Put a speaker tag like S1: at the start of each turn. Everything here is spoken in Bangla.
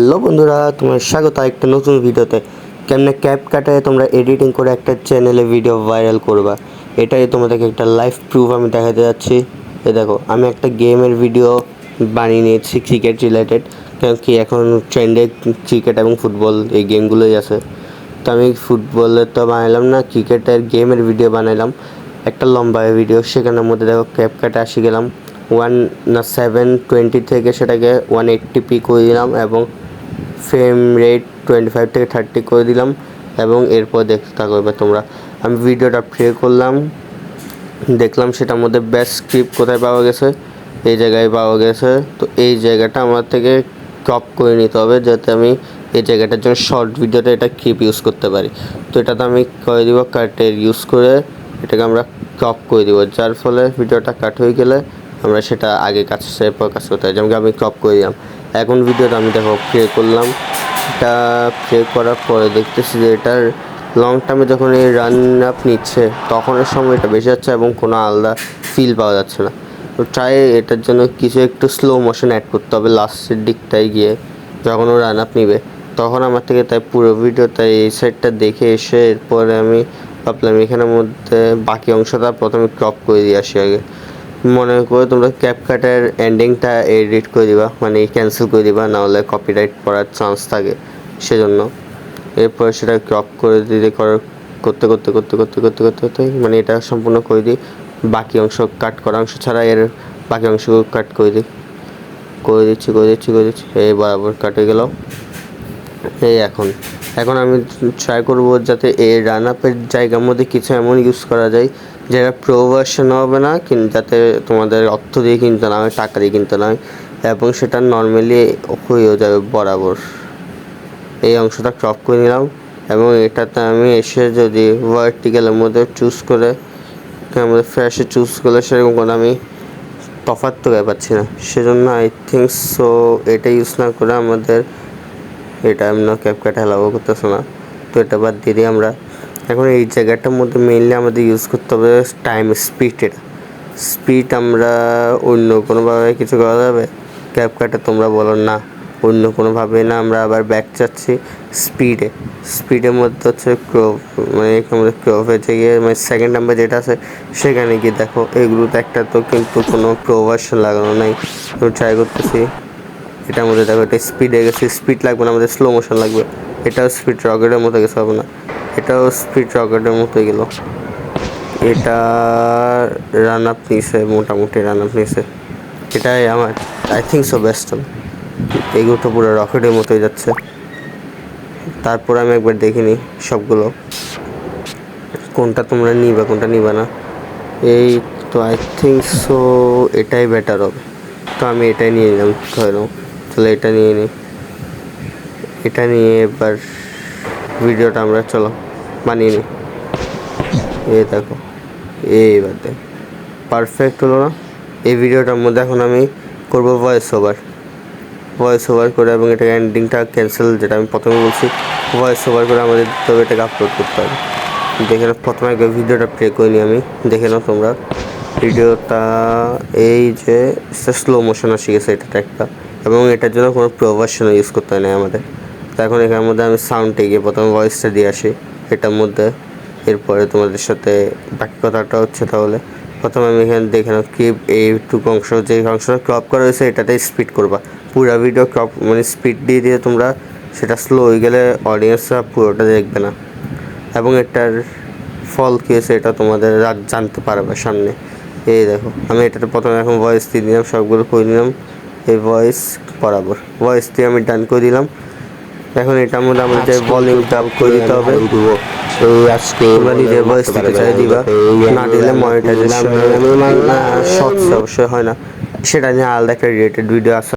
S1: হ্যালো বন্ধুরা, তোমার স্বাগত একটা নতুন ভিডিওতে। কেমনে ক্যাপকাটে তোমরা এডিটিং করে একটা চ্যানেলে ভিডিও ভাইরাল করবা, এটাই তোমাদেরকে একটা লাইভ প্রুফ আমি দেখাতে যাচ্ছি। এ দেখো, আমি একটা গেমের ভিডিও বানিয়ে নিয়েছি ক্রিকেট রিলেটেড, কারণ কি এখন ট্রেন্ডে ক্রিকেট এবং ফুটবল এই গেমগুলোই আছে। তো আমি ফুটবলের তো বানাইলাম না, ক্রিকেটের গেমের ভিডিও বানাইলাম একটা লম্বা ভিডিও। সেখানের মধ্যে দেখো ক্যাপকাটে আসি গেলাম 720 থেকে সেটাকে 180p করে দিলাম এবং ফ্রেম রেট 25 থেকে 30 করে দিলাম এবং এরপর দেখতে থাকো এবার তোমরা। আমি ভিডিওটা প্লে করলাম, দেখলাম সেটার মধ্যে বেস্ট স্ক্রিপ্ট কোথায় পাওয়া গেছে, এই জায়গায় পাওয়া গেছে। তো এই জায়গাটা আমার থেকে ক্রপ করে নিতে হবে, যাতে আমি এই জায়গাটার জন্য শর্ট ভিডিওতে এটা ক্লিপ ইউজ করতে পারি। তো এটাতে আমি করে দিব কাটের ইউজ করে, এটাকে আমরা ক্রপ করে দিব, যার ফলে ভিডিওটা কাট হয়ে গেলে আমরা সেটা আগে কাজ করতে হয়। যেমন আমি ক্রপ করে দিলাম। এখন ভিডিওটা আমি দেখো প্লে করলাম, এটা প্লে করার পরে দেখতেছি যে এটার লং টার্মে যখন এই রান আপ নিচ্ছে তখনের সময় এটা বেশি যাচ্ছে এবং কোনো আলাদা ফিল পাওয়া যাচ্ছে না। তো ট্রাই এটার জন্য কিছু একটু স্লো মোশন অ্যাড করতে হবে লাস্টের দিকটায় গিয়ে, যখন ও রান আপ নিবে তখন আমার থেকে। তাই পুরো ভিডিও তাই এই সাইডটা দেখে এসে এরপরে আমি ভাবলাম এখানের মধ্যে বাকি অংশটা প্রথমে ক্রপ করে দিয়ে আসি আগে। মনে করে তোমরা ক্যাপকাটের এন্ডিংটা এডিট করে দিবা, মানে ক্যান্সেল করে দিবা, নাহলে কপিরাইট পড়ার চান্স থাকে, সেজন্য। এরপরে সেটা ক্রপ করে দিতে করতে করতে করতে করতে করতে করতে করতে মানে এটা সম্পূর্ণ করে দিই। বাকি অংশ কাট করা অংশ ছাড়া এর বাকি অংশগুলো কাট করে দিচ্ছি এই বরাবর কাটে গেল। এই এখন আমি ট্রাই করবো যাতে এই রান আপের জায়গার মধ্যে কিছু এমন ইউজ করা যায় যেটা প্রো ভার্সন হবে না, যাতে তোমাদের অর্থ দিয়ে কিনতে না হয়, টাকা দিয়ে কিনতে না হয়, এবং সেটা নর্মালি হয়েও যাবে বরাবর। এই অংশটা ক্রপ করে নিলাম এবং এটাতে আমি এসে যদি ভার্টিক্যালের মধ্যে চুজ করে আমাদের ফ্রেশে চুজ করলে সেরকম কোনো আমি তফাৎ তো পাচ্ছি না, সেজন্য আই থিঙ্ক সো এটা ইউজ না করে আমাদের এটা আমরা ক্যাপকাট অ্যালাউ করতেছে না। তো এটা বাদ দিয়ে দিই আমরা। এখন এই জায়গাটার মধ্যে মেইনলি আমাদের ইউজ করতে হবে টাইম স্পিড। এটা স্পিড আমরা অন্য কোনোভাবে কিছু করা যাবে ক্যাপকাটে? তোমরা বলো না, অন্য কোনোভাবে না, আমরা আবার ব্যাক চাচ্ছি স্পিডের মধ্যে হচ্ছে ক্রপ, মানে আমাদের ক্রপ হয়েছে গিয়ে মানে সেকেন্ড নাম্বার যেটা আছে সেখানে গিয়ে দেখো এগুলোতে একটা তো কিন্তু কোনো প্রো ভার্সন লাগানো নাই। আমি ট্রাই করতেছি, এটার মধ্যে দেখো এটা স্পিডে গেছে, স্পিড লাগবে না আমাদের, স্লো মোশন লাগবে। এটাও স্পিড রকেটের মতো গেছে, হবে না, এটাও স্পিড রকেটের মতোই গেল। এটা রান আপ নিছে, মোটামুটি রান আপ নিছে, এটাই আমার আই থিঙ্ক সো বেস্ট হবে। এগুলো তো পুরো রকেটের মতোই যাচ্ছে। তারপর আমি একবার দেখিনি সবগুলো কোনটা তোমরা নিবা কোনটা নিবা না। এই তো আই থিঙ্ক সো এটাই বেটার হবে, তো আমি এটাই নিয়ে নিলাম। ধরো চলো এটা নিয়ে নিই, এটা নিয়ে এবার ভিডিওটা আমরা চলো বানিয়ে নিই। এই দেখো এইবার দেখ পারফেক্ট হলো না? এই ভিডিওটার মধ্যে এখন আমি করবো ভয়েস ওভার করে এবং এটা এন্ডিংটা ক্যান্সেল, যেটা আমি প্রথমে বলছি, ভয়েস ওভার করে আমাদের তবে এটাকে আপলোড করতে হবে। দেখে নাও, প্রথমে একবার ভিডিওটা প্লে করে নিই আমি, দেখে নাও তোমরা ভিডিওটা। এই যে স্লো মোশন আসে গেছে এটা একটা, এবং এটার জন্য কোনো প্রো ভার্সনও ইউজ করতে হয় না আমাদের। তো এখন এখানের মধ্যে আমি সাউন্ডে গিয়ে প্রথমে ভয়েসটা দিয়ে আসি এটার মধ্যে, এরপরে তোমাদের সাথে বাকি কথাটা হচ্ছে। তাহলে প্রথমে আমি এখানে দেখে নাও কি এইটুকু অংশ, যে অংশটা ক্রপ করা হয়েছে এটাতে স্পিড করবা, পুরো ভিডিও ক্রপ মানে স্পিড দিয়ে তোমরা সেটা স্লো হয়ে গেলে অডিয়েন্সরা পুরোটা দেখবে না, এবং এটার ফল কী হয়েছে এটা তোমাদের জানতে পারবে সামনে। এই দেখো আমি এটাতে প্রথমে এখন ভয়েস দিয়ে দিলাম, সবগুলো করে দিলাম, এই ভয়েস বরাবর ভয়েস দিয়ে আমি ডান করে দিলাম। এখন এটার মধ্যে আমাদের ভলিউমটা আপ করে দিতে হবে। তোমরা নিজের ভয়েস দিতে চাই দিবা, না দিলে মনিটাইজেশন শর্টস অবশ্যই হয় না, সেটা নিয়ে আলাদা একটা রিলেটেড ভিডিও আসে।